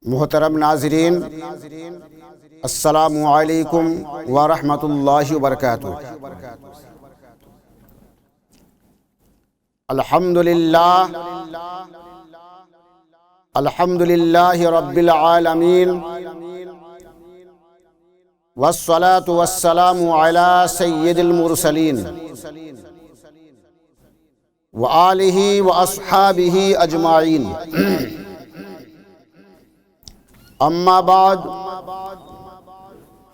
محترم ناظرین، السلام علیکم ورحمۃ اللہ وبرکاتہ۔ الحمد للہ رب العالمین، والصلاة والسلام علی سید المرسلین وآلہ واصحابہ اجمعین۔ اما بعد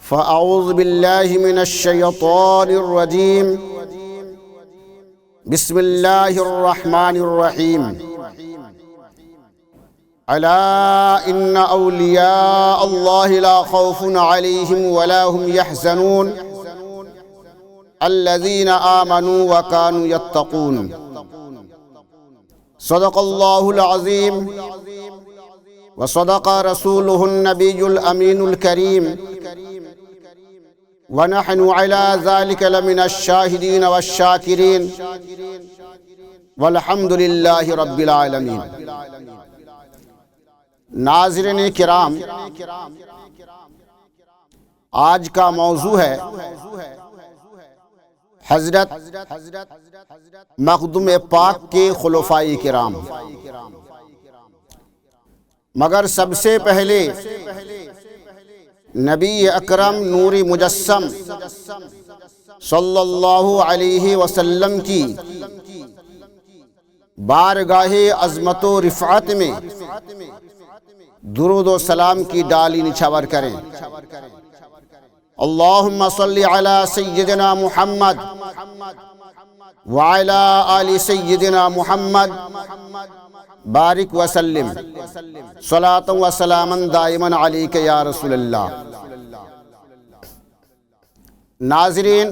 فاعوذ باللہ من الشیطان الرجیم، بسم اللہ الرحمن الرحیم۔ الا ان اولیاء اللہ لا خوف علیہم ولا هم يحزنون الذین آمنوا وكانوا يتقون۔ صدق اللہ العظیم وصدق رسولہ النبی الامین الکریم، ونحن على ذلك لمن الشاہدین والشاکرین، والحمد للہ رب العالمین۔ ناظرین کرام، آج کا موضوع ہے حضرت مخدوم پاک کے خلفائے کرام۔ مگر سب سے پہلے نبی اکرم نور مجسم صلی اللہ علیہ وسلم کی بارگاہ عظمت و رفعت میں درود و سلام کی ڈالی نچھاور کریں۔ اللہم صلی علی سیدنا محمد وعلی آل سیدنا محمد بارک وسلم صلاۃ و سلاما دائما علیک یا رسول اللہ۔ ناظرین،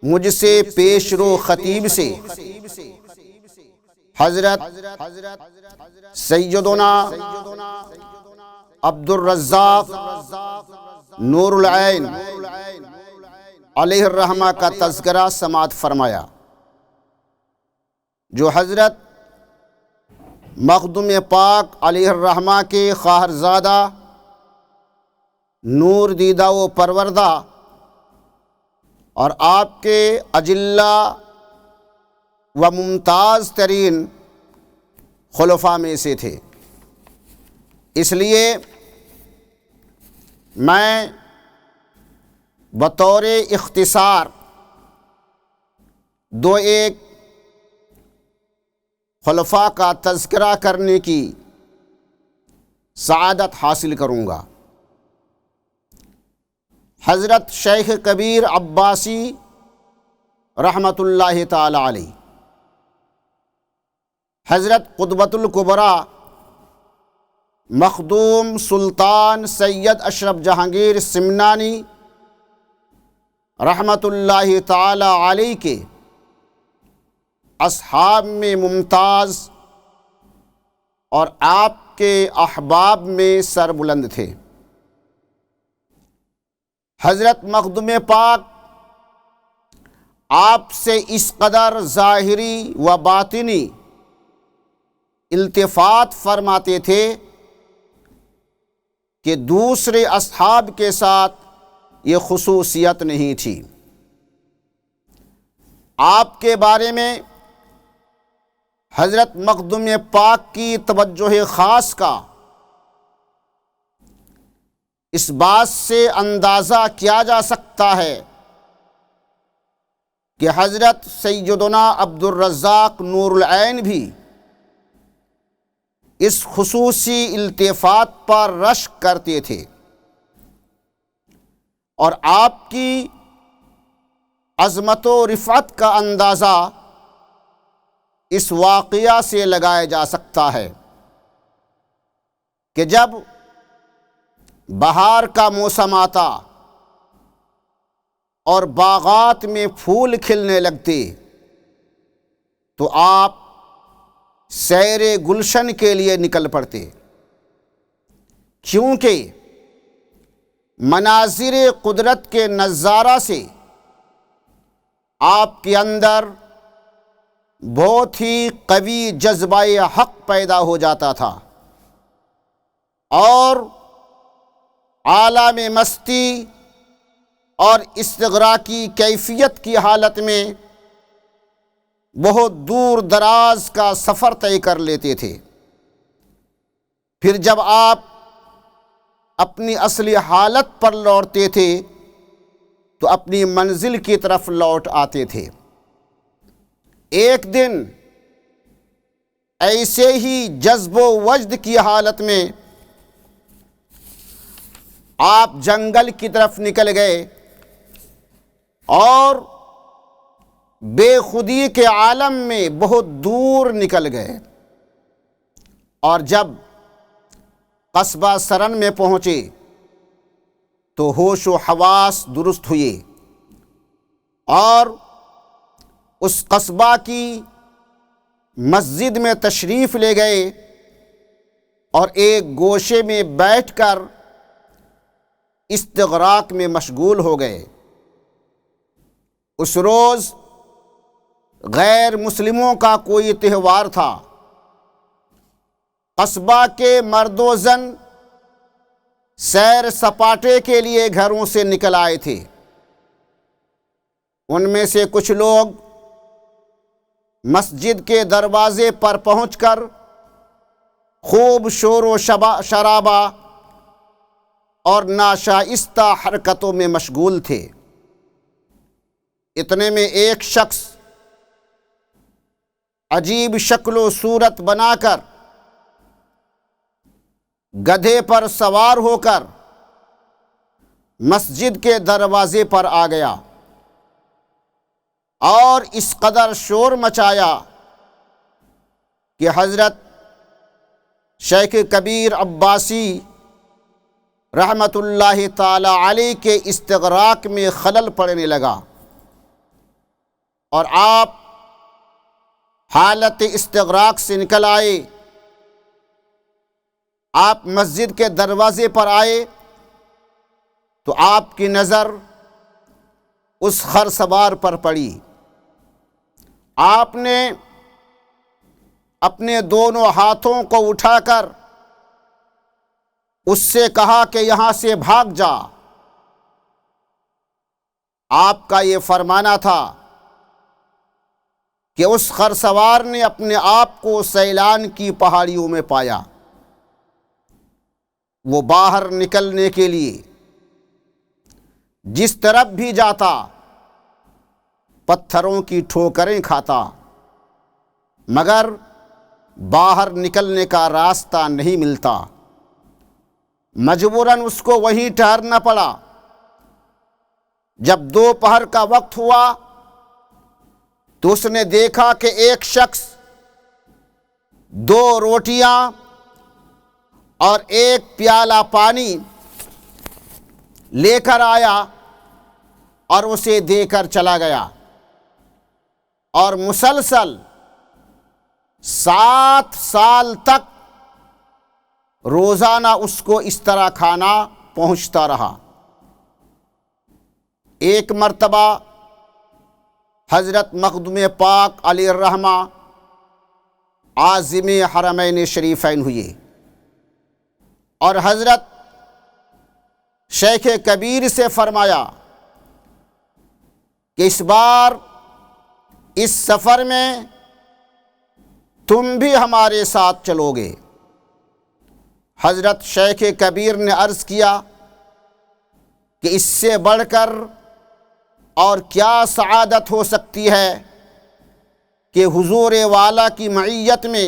مجھ سے پیش رو خطیب سے حضرت سیدنا عبد الرزاق نور العین علیہ الرحمہ کا تذکرہ سماعت فرمایا، جو حضرت مخدوم پاک علیہ الرحمہ کے خواہرزادہ نور دیدہ و پروردہ اور آپ کے اجلہ و ممتاز ترین خلفاء میں سے تھے۔ اس لیے میں بطور اختصار دو ایک خلفاء کا تذکرہ کرنے کی سعادت حاصل کروں گا۔ حضرت شیخ کبیر عباسی رحمۃ اللہ تعالی علیہ، حضرت قطبۃ الکبریٰ مخدوم سلطان سید اشرف جہانگیر سمنانی رحمۃ اللہ تعالی علیہ کے اصحاب میں ممتاز اور آپ کے احباب میں سربلند تھے۔ حضرت مخدوم پاک آپ سے اس قدر ظاہری و باطنی التفات فرماتے تھے کہ دوسرے اصحاب کے ساتھ یہ خصوصیت نہیں تھی۔ آپ کے بارے میں حضرت مخدوم پاک کی توجہ خاص کا اس بات سے اندازہ کیا جا سکتا ہے کہ حضرت سیدنا عبد الرزاق نور العین بھی اس خصوصی التفات پر رشک کرتے تھے، اور آپ کی عظمت و رفعت کا اندازہ اس واقعہ سے لگایا جا سکتا ہے کہ جب بہار کا موسم آتا اور باغات میں پھول کھلنے لگتے تو آپ سیر گلشن کے لیے نکل پڑتے، کیونکہ مناظر قدرت کے نظارہ سے آپ کے اندر بہت ہی قوی جذبہ حق پیدا ہو جاتا تھا، اور عالم مستی اور استغراقی کیفیت کی حالت میں بہت دور دراز کا سفر طے کر لیتے تھے۔ پھر جب آپ اپنی اصلی حالت پر لوٹتے تھے تو اپنی منزل کی طرف لوٹ آتے تھے۔ ایک دن ایسے ہی جذب و وجد کی حالت میں آپ جنگل کی طرف نکل گئے اور بے خودی کے عالم میں بہت دور نکل گئے، اور جب قصبہ سرن میں پہنچے تو ہوش و حواس درست ہوئے اور اس قصبہ کی مسجد میں تشریف لے گئے اور ایک گوشے میں بیٹھ کر استغراق میں مشغول ہو گئے۔ اس روز غیر مسلموں کا کوئی تہوار تھا۔ قصبہ کے مرد و زن سیر سپاٹے کے لیے گھروں سے نکل آئے تھے۔ ان میں سے کچھ لوگ مسجد کے دروازے پر پہنچ کر خوب شور و شرابہ اور ناشائستہ حرکتوں میں مشغول تھے۔ اتنے میں ایک شخص عجیب شکل و صورت بنا کر گدھے پر سوار ہو کر مسجد کے دروازے پر آ گیا اور اس قدر شور مچایا کہ حضرت شیخ کبیر عباسی رحمت اللہ تعالی علیہ کے استغراق میں خلل پڑنے لگا، اور آپ حالت استغراق سے نکل آئے۔ آپ مسجد کے دروازے پر آئے تو آپ کی نظر اس خرسوار پر پڑی۔ آپ نے اپنے دونوں ہاتھوں کو اٹھا کر اس سے کہا کہ یہاں سے بھاگ جا۔ آپ کا یہ فرمانا تھا کہ اس خرسوار نے اپنے آپ کو سیلان کی پہاڑیوں میں پایا۔ وہ باہر نکلنے کے لیے جس طرف بھی جاتا پتھروں کی ٹھوکریں کھاتا، مگر باہر نکلنے کا راستہ نہیں ملتا۔ مجبوراً اس کو وہیں ٹھہرنا پڑا۔ جب دوپہر کا وقت ہوا تو اس نے دیکھا کہ ایک شخص 2 روٹیاں اور 1 پیالہ پانی لے کر آیا اور اسے دے کر چلا گیا، اور مسلسل 7 سال تک روزانہ اس کو اس طرح کھانا پہنچتا رہا۔ ایک مرتبہ حضرت مخدوم پاک علیہ الرحمہ عازم حرمین شریفین ہوئے، اور حضرت شیخ کبیر سے فرمایا کہ اس بار اس سفر میں تم بھی ہمارے ساتھ چلو گے۔ حضرت شیخ کبیر نے عرض کیا کہ اس سے بڑھ کر اور کیا سعادت ہو سکتی ہے کہ حضور والا کی معیت میں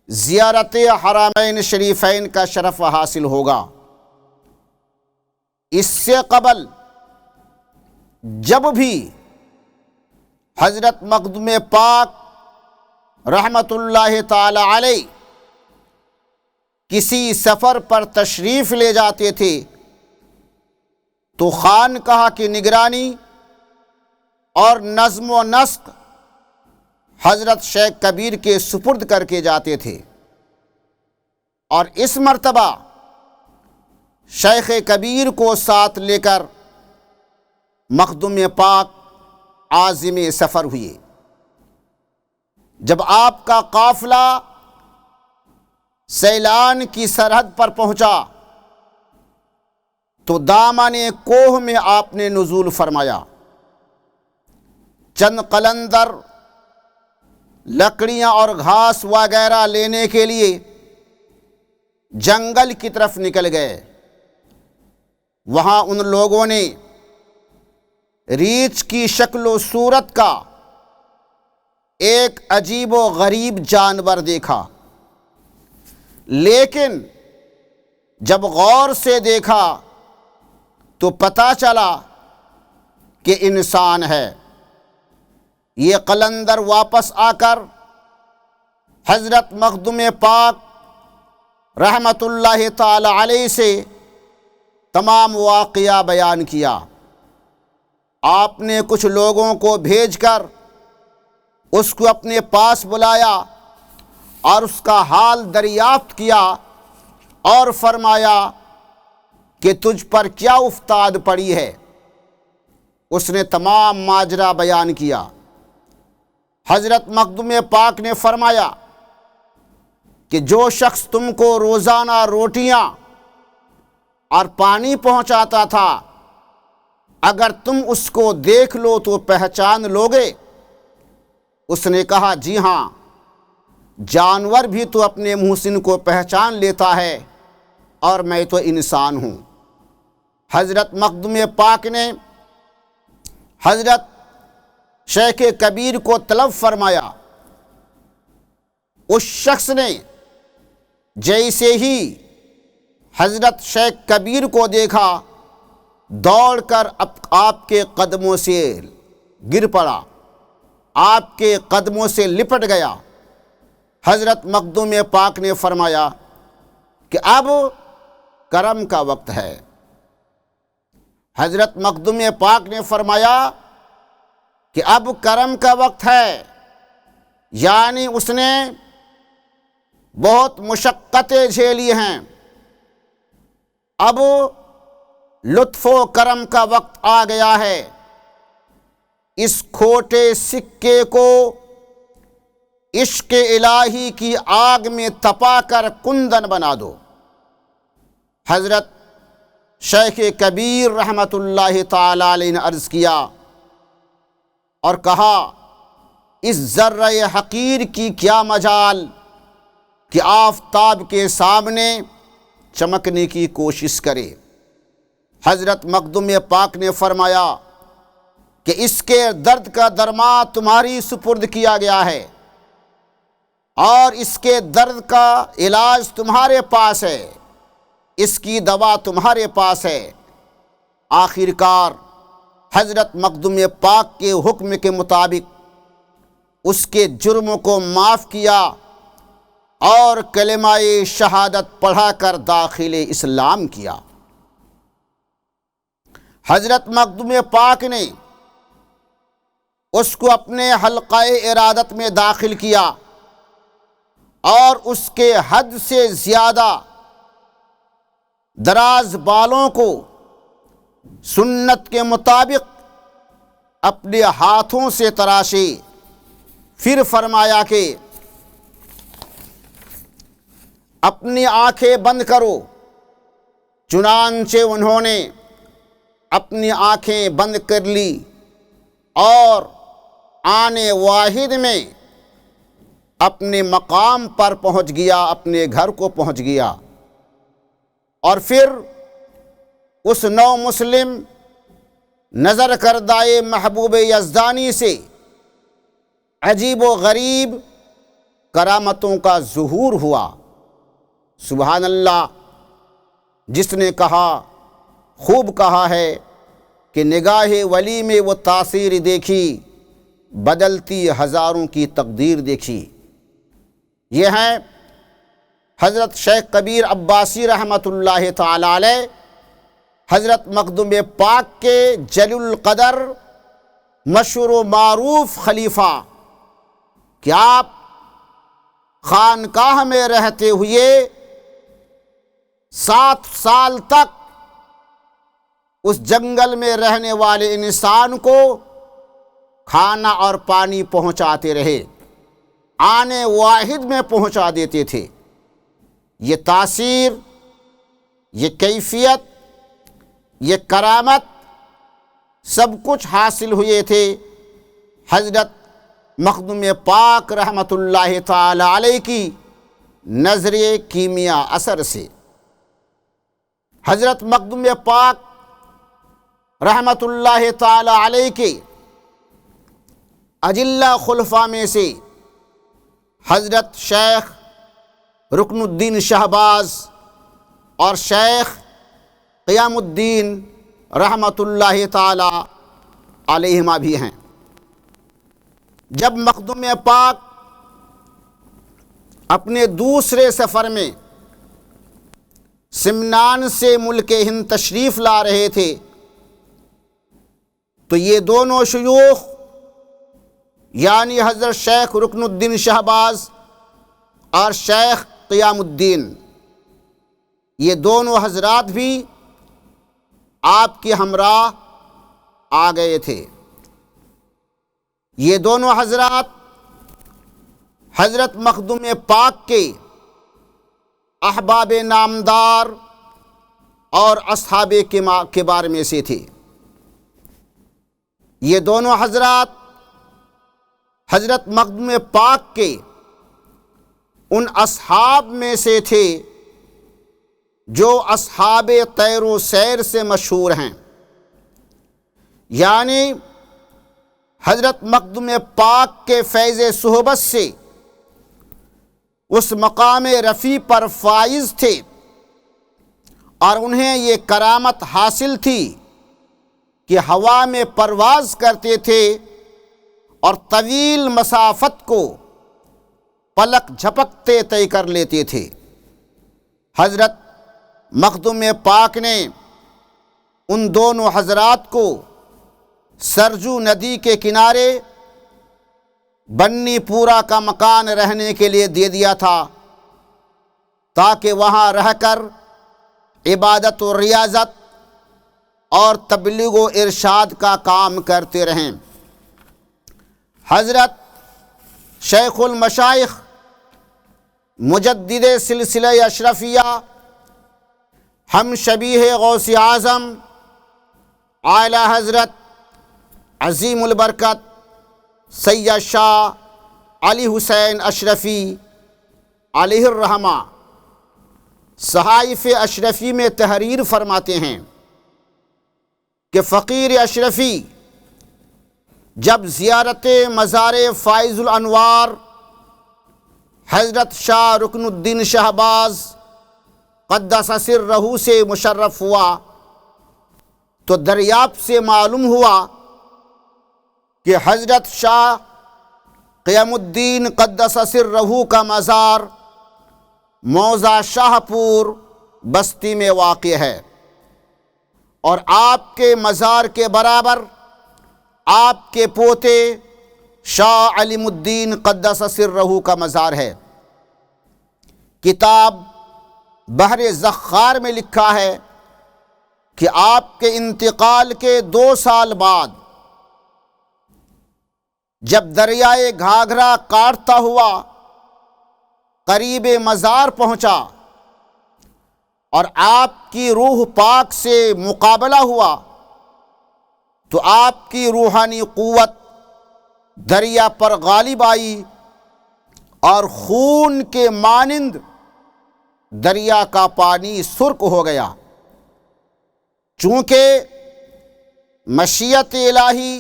زیارت حرمین شریفین کا شرف حاصل ہوگا۔ اس سے قبل جب بھی حضرت مخدوم پاک رحمت اللہ تعالی علیہ کسی سفر پر تشریف لے جاتے تھے تو خانقاہ کی نگرانی اور نظم و نسق حضرت شیخ کبیر کے سپرد کر کے جاتے تھے، اور اس مرتبہ شیخ کبیر کو ساتھ لے کر مخدوم پاک عازم سفر ہوئے۔ جب آپ کا قافلہ سیلان کی سرحد پر پہنچا تو دامن کوہ میں آپ نے نزول فرمایا۔ چند قلندر لکڑیاں اور گھاس وغیرہ لینے کے لیے جنگل کی طرف نکل گئے۔ وہاں ان لوگوں نے ریچھ کی شکل و صورت کا ایک عجیب و غریب جانور دیکھا، لیکن جب غور سے دیکھا تو پتہ چلا کہ انسان ہے۔ یہ قلندر واپس آ کر حضرت مخدوم پاک رحمت اللہ تعالی علیہ سے تمام واقعہ بیان کیا۔ آپ نے کچھ لوگوں کو بھیج کر اس کو اپنے پاس بلایا اور اس کا حال دریافت کیا اور فرمایا کہ تجھ پر کیا افتاد پڑی ہے۔ اس نے تمام ماجرا بیان کیا۔ حضرت مخدوم پاک نے فرمایا کہ جو شخص تم کو روزانہ روٹیاں اور پانی پہنچاتا تھا، اگر تم اس کو دیکھ لو تو پہچان لوگے؟ اس نے کہا جی ہاں، جانور بھی تو اپنے محسن کو پہچان لیتا ہے اور میں تو انسان ہوں۔ حضرت مخدوم پاک نے حضرت شیخ کبیر کو طلب فرمایا۔ اس شخص نے جیسے ہی حضرت شیخ کبیر کو دیکھا دوڑ کر آپ کے قدموں سے گر پڑا، آپ کے قدموں سے لپٹ گیا۔ حضرت مخدوم پاک نے فرمایا کہ اب کرم کا وقت ہے۔ حضرت مخدوم پاک نے فرمایا کہ اب کرم کا وقت ہے، یعنی اس نے بہت مشقتیں جھیلی ہیں، اب لطف و کرم کا وقت آ گیا ہے۔ اس کھوٹے سکے کو عشق الہی کی آگ میں تپا کر کندن بنا دو۔ حضرت شیخ کبیر رحمت اللہ تعالی علیہ نے عرض کیا اور کہا اس ذرہ حقیر کی کیا مجال کہ آفتاب کے سامنے چمکنے کی کوشش کرے۔ حضرت مخدوم پاک نے فرمایا کہ اس کے درد کا درما تمہاری سپرد کیا گیا ہے اور اس کے درد کا علاج تمہارے پاس ہے، اس کی دوا تمہارے پاس ہے۔ آخر کار حضرت مخدوم پاک کے حکم کے مطابق اس کے جرم کو معاف کیا اور کلمہ شہادت پڑھا کر داخل اسلام کیا۔ حضرت مخدوم پاک نے اس کو اپنے حلقہ ارادت میں داخل کیا اور اس کے حد سے زیادہ دراز بالوں کو سنت کے مطابق اپنے ہاتھوں سے تراشے، پھر فرمایا کہ اپنی آنکھیں بند کرو۔ چنانچہ انہوں نے اپنی آنکھیں بند کر لی اور آنے واحد میں اپنے مقام پر پہنچ گیا، اپنے گھر کو پہنچ گیا۔ اور پھر اس نو مسلم نظر کردہ محبوب یزدانی سے عجیب و غریب کرامتوں کا ظہور ہوا۔ سبحان اللہ، جس نے کہا خوب کہا ہے کہ نگاہ ولی میں وہ تاثیر دیکھی، بدلتی ہزاروں کی تقدیر دیکھی۔ یہ ہیں حضرت شیخ کبیر عباسی رحمت اللہ تعالی علیہ، حضرت مخدوم پاک کے جلیل القدر مشہور و معروف خلیفہ کہ آپ خانقاہ میں رہتے ہوئے 7 سال تک اس جنگل میں رہنے والے انسان کو کھانا اور پانی پہنچاتے رہے، آنے واحد میں پہنچا دیتے تھے۔ یہ تاثیر، یہ کیفیت، یہ کرامت سب کچھ حاصل ہوئے تھے حضرت مخدوم پاک رحمۃ اللہ تعالی علیہ کی نظر کیمیا اثر سے۔ حضرت مخدوم پاک رحمۃ اللہ تعالی علیہ کے اجلہ خلفاء میں سے حضرت شیخ رکن الدین شہباز اور شیخ قیام الدین رحمۃ اللہ تعالی علیہما بھی ہیں۔ جب مخدوم پاک اپنے دوسرے سفر میں سمنان سے ملک ہند تشریف لا رہے تھے تو یہ دونوں شیوخ یعنی حضرت شیخ رکن الدین شہباز اور شیخ قیام الدین، یہ دونوں حضرات بھی آپ کے ہمراہ آ گئے تھے۔ یہ دونوں حضرات حضرت مخدوم پاک کے احباب نامدار اور اصحاب کبار میں سے تھے۔ یہ دونوں حضرات حضرت مخدوم پاک کے ان اصحاب میں سے تھے جو اصحاب طیر و سیر سے مشہور ہیں، یعنی حضرت مخدوم پاک کے فیض صحبت سے اس مقام رفیع پر فائز تھے اور انہیں یہ کرامت حاصل تھی کہ ہوا میں پرواز کرتے تھے اور طویل مسافت کو پلک جھپکتے طے کر لیتے تھے۔ حضرت مخدوم پاک نے ان دونوں حضرات کو سرجو ندی کے کنارے بنی پورا کا مکان رہنے کے لیے دے دیا تھا تاکہ وہاں رہ کر عبادت و ریاضت اور تبلیغ و ارشاد کا کام کرتے رہیں۔ حضرت شیخ المشائخ مجدد سلسلہ اشرفیہ ہم شبیہ غوث اعظم اعلیٰ حضرت عظیم البرکت سید شاہ علی حسین اشرفی علیہ الرحمہ صحائف اشرفی میں تحریر فرماتے ہیں کہ فقیر اشرفی جب زیارت مزار فائز الانوار حضرت شاہ رکن الدین شہباز قدس سرہ سے مشرف ہوا تو دریافت سے معلوم ہوا کہ حضرت شاہ قیام الدین قدس سرہ کا مزار موضع شاہ پور بستی میں واقع ہے اور آپ کے مزار کے برابر آپ کے پوتے شاہ علیم الدین قدس سرہ کا مزار ہے۔ کتاب بحر زخار میں لکھا ہے کہ آپ کے انتقال کے 2 سال بعد جب دریائے گھاگھرا کاٹتا ہوا قریب مزار پہنچا اور آپ کی روح پاک سے مقابلہ ہوا تو آپ کی روحانی قوت دریا پر غالب آئی اور خون کے مانند دریا کا پانی سرخ ہو گیا۔ چونکہ مشیت الہی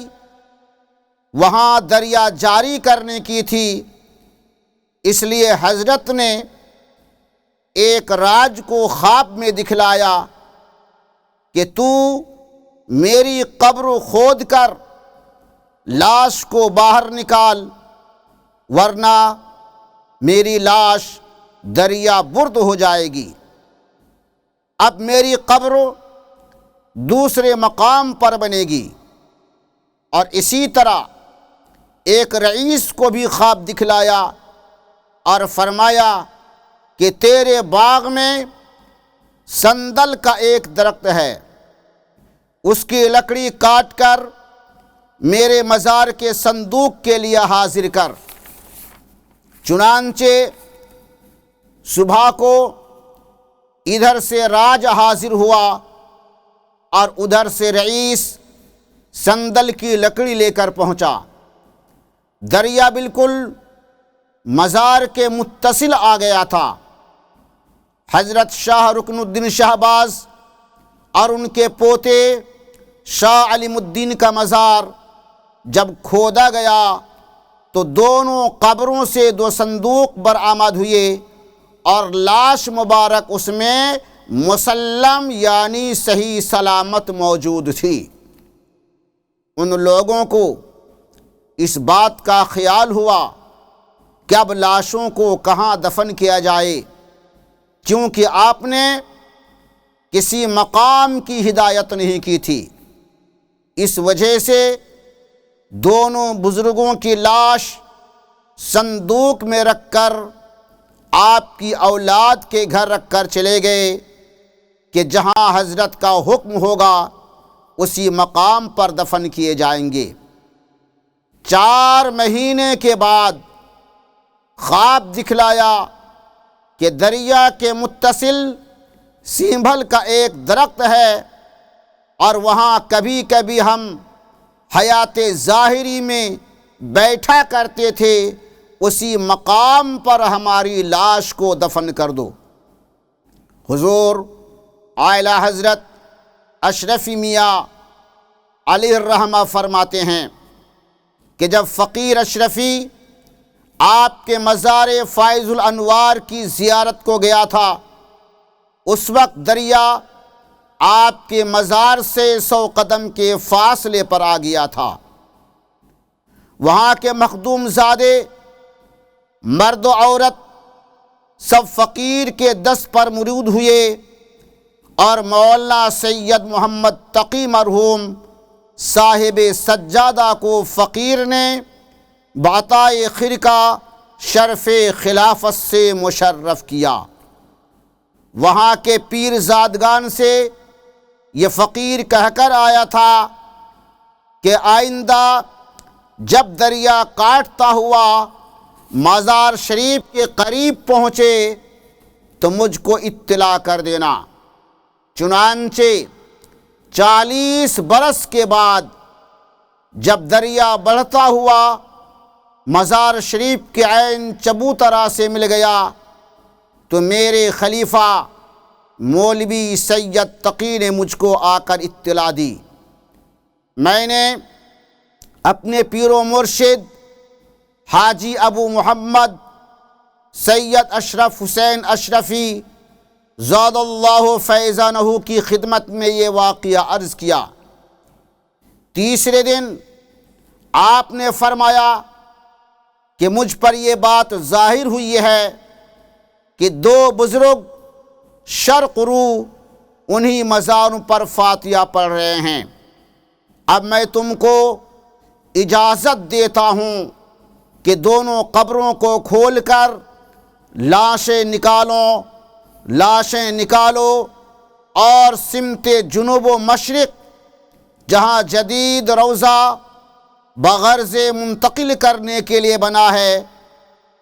وہاں دریا جاری کرنے کی تھی، اس لیے حضرت نے ایک راج کو خواب میں دکھلایا کہ تو میری قبر کھود کر لاش کو باہر نکال ورنہ میری لاش دریا برد ہو جائے گی۔ اب میری قبر دوسرے مقام پر بنے گی۔ اور اسی طرح ایک رئیس کو بھی خواب دکھلایا اور فرمایا کہ تیرے باغ میں سندل کا ایک درخت ہے، اس کی لکڑی کاٹ کر میرے مزار کے صندوق کے لیے حاضر کر۔ چنانچہ صبح کو ادھر سے راج حاضر ہوا اور ادھر سے رئیس سندل کی لکڑی لے کر پہنچا۔ دریا بالکل مزار کے متصل آ گیا تھا۔ حضرت شاہ رکن الدین شہباز اور ان کے پوتے شاہ علیم الدین کا مزار جب کھودا گیا تو دونوں قبروں سے 2 صندوق برآمد ہوئے اور لاش مبارک اس میں مسلم یعنی صحیح سلامت موجود تھی۔ ان لوگوں کو اس بات کا خیال ہوا کہ اب لاشوں کو کہاں دفن کیا جائے، کیونکہ آپ نے کسی مقام کی ہدایت نہیں کی تھی۔ اس وجہ سے دونوں بزرگوں کی لاش صندوق میں رکھ کر آپ کی اولاد کے گھر رکھ کر چلے گئے کہ جہاں حضرت کا حکم ہوگا اسی مقام پر دفن کیے جائیں گے۔ 4 مہینے کے بعد خواب دکھلایا کہ دریا کے متصل سیمبھل کا ایک درخت ہے اور وہاں کبھی کبھی ہم حیات ظاہری میں بیٹھا کرتے تھے، اسی مقام پر ہماری لاش کو دفن کر دو۔ حضور اعلیٰ حضرت اشرفی میاں علیہ الرحمہ فرماتے ہیں کہ جب فقیر اشرفی آپ کے مزار فائز الانوار کی زیارت کو گیا تھا، اس وقت دریا آپ کے مزار سے 100 قدم کے فاصلے پر آ گیا تھا۔ وہاں کے مخدوم زادے مرد و عورت سب فقیر کے دست پر مرود ہوئے اور مولانا سید محمد تقی مرحوم صاحب سجادہ کو فقیر نے بعطائے خرقہ شرف خلافت سے مشرف کیا۔ وہاں کے پیر زادگان سے یہ فقیر کہہ کر آیا تھا کہ آئندہ جب دریا کاٹتا ہوا مزار شریف کے قریب پہنچے تو مجھ کو اطلاع کر دینا۔ چنانچہ 40 برس کے بعد جب دریا بڑھتا ہوا مزار شریف کے عین چبوترا سے مل گیا تو میرے خلیفہ مولوی سید تقی نے مجھ کو آ کر اطلاع دی۔ میں نے اپنے پیر و مرشد حاجی ابو محمد سید اشرف حسین اشرفی زاد اللہ فیضانہ کی خدمت میں یہ واقعہ عرض کیا۔ تیسرے دن آپ نے فرمایا کہ مجھ پر یہ بات ظاہر ہوئی ہے کہ 2 بزرگ شرق رو انہی مزاروں پر فاتحہ پڑھ رہے ہیں۔ اب میں تم کو اجازت دیتا ہوں کہ دونوں قبروں کو کھول کر لاشیں نکالو اور سمت جنوب و مشرق جہاں جدید روضہ بغرض منتقل کرنے کے لیے بنا ہے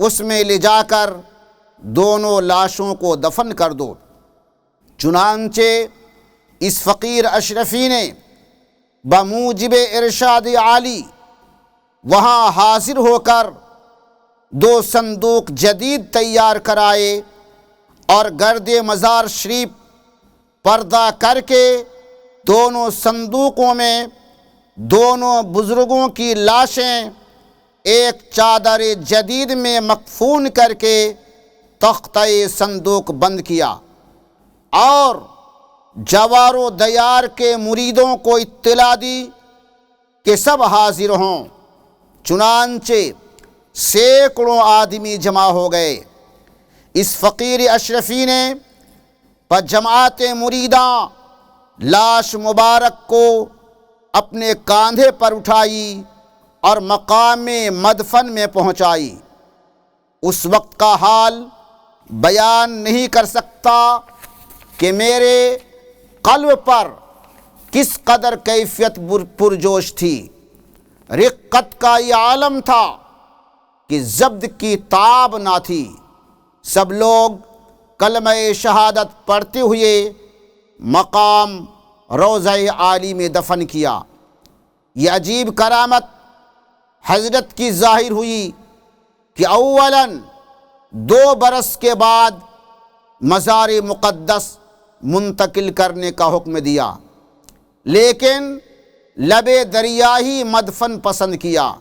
اس میں لے جا کر دونوں لاشوں کو دفن کر دو۔ چنانچہ اس فقیر اشرفی نے بموجب ارشاد عالی وہاں حاضر ہو کر 2 صندوق جدید تیار کرائے اور گرد مزار شریف پردہ کر کے دونوں صندوقوں میں دونوں بزرگوں کی لاشیں ایک چادر جدید میں مکفون کر کے تختہ صندوق بند کیا اور جوار و دیار کے مریدوں کو اطلاع دی کہ سب حاضر ہوں۔ چنانچہ سینکڑوں آدمی جمع ہو گئے۔ اس فقیر اشرفی نے جماعت مریداں لاش مبارک کو اپنے کاندھے پر اٹھائی اور مقام مدفن میں پہنچائی۔ اس وقت کا حال بیان نہیں کر سکتا کہ میرے قلب پر کس قدر کیفیت پرجوش تھی۔ رقت کا یہ عالم تھا کہ ضبط کی تاب نہ تھی۔ سب لوگ کلمہ شہادت پڑھتے ہوئے مقام روضہ عالی میں دفن کیا۔ یہ عجیب کرامت حضرت کی ظاہر ہوئی کہ اولاً 2 برس کے بعد مزار مقدس منتقل کرنے کا حکم دیا، لیکن لب دریا ہی مدفن پسند کیا۔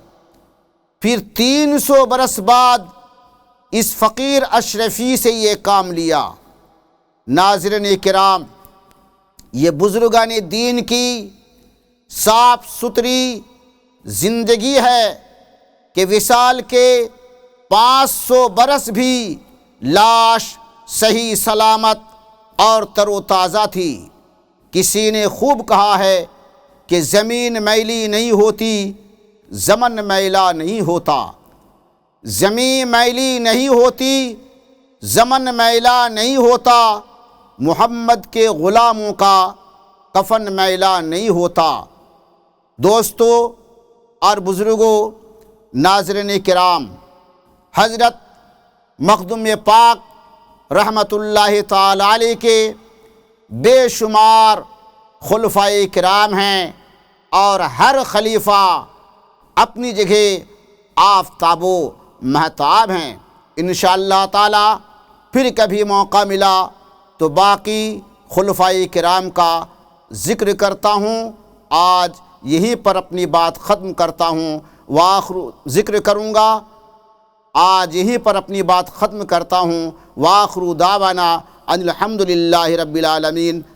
پھر 300 برس بعد اس فقیر اشرفی سے یہ کام لیا۔ ناظرین کرام، یہ بزرگان دین کی صاف ستھری زندگی ہے کہ وصال کے 500 برس بھی لاش صحیح سلامت اور تر و تازہ تھی۔ کسی نے خوب کہا ہے کہ زمین میلی نہیں ہوتی، زمن میلا نہیں ہوتا۔ زمین میلی نہیں ہوتی، زمن میلا نہیں ہوتا، محمد کے غلاموں کا کفن میلا نہیں ہوتا۔ دوستو اور بزرگوں، ناظرین کرام، حضرت مخدوم پاک رحمت اللہ تعالی علیہ کے بے شمار خلفائے کرام ہیں، اور ہر خلیفہ اپنی جگہ آفتاب و مہتاب ہیں۔ انشاءاللہ تعالی پھر کبھی موقع ملا تو باقی خلفائے کرام کا ذکر کرتا ہوں۔ آج یہیں پر اپنی بات ختم کرتا ہوں، ذکر کروں گا۔ آج یہیں پر اپنی بات ختم کرتا ہوں۔ وآخر دعوانا ان الحمد للہ رب العالمین۔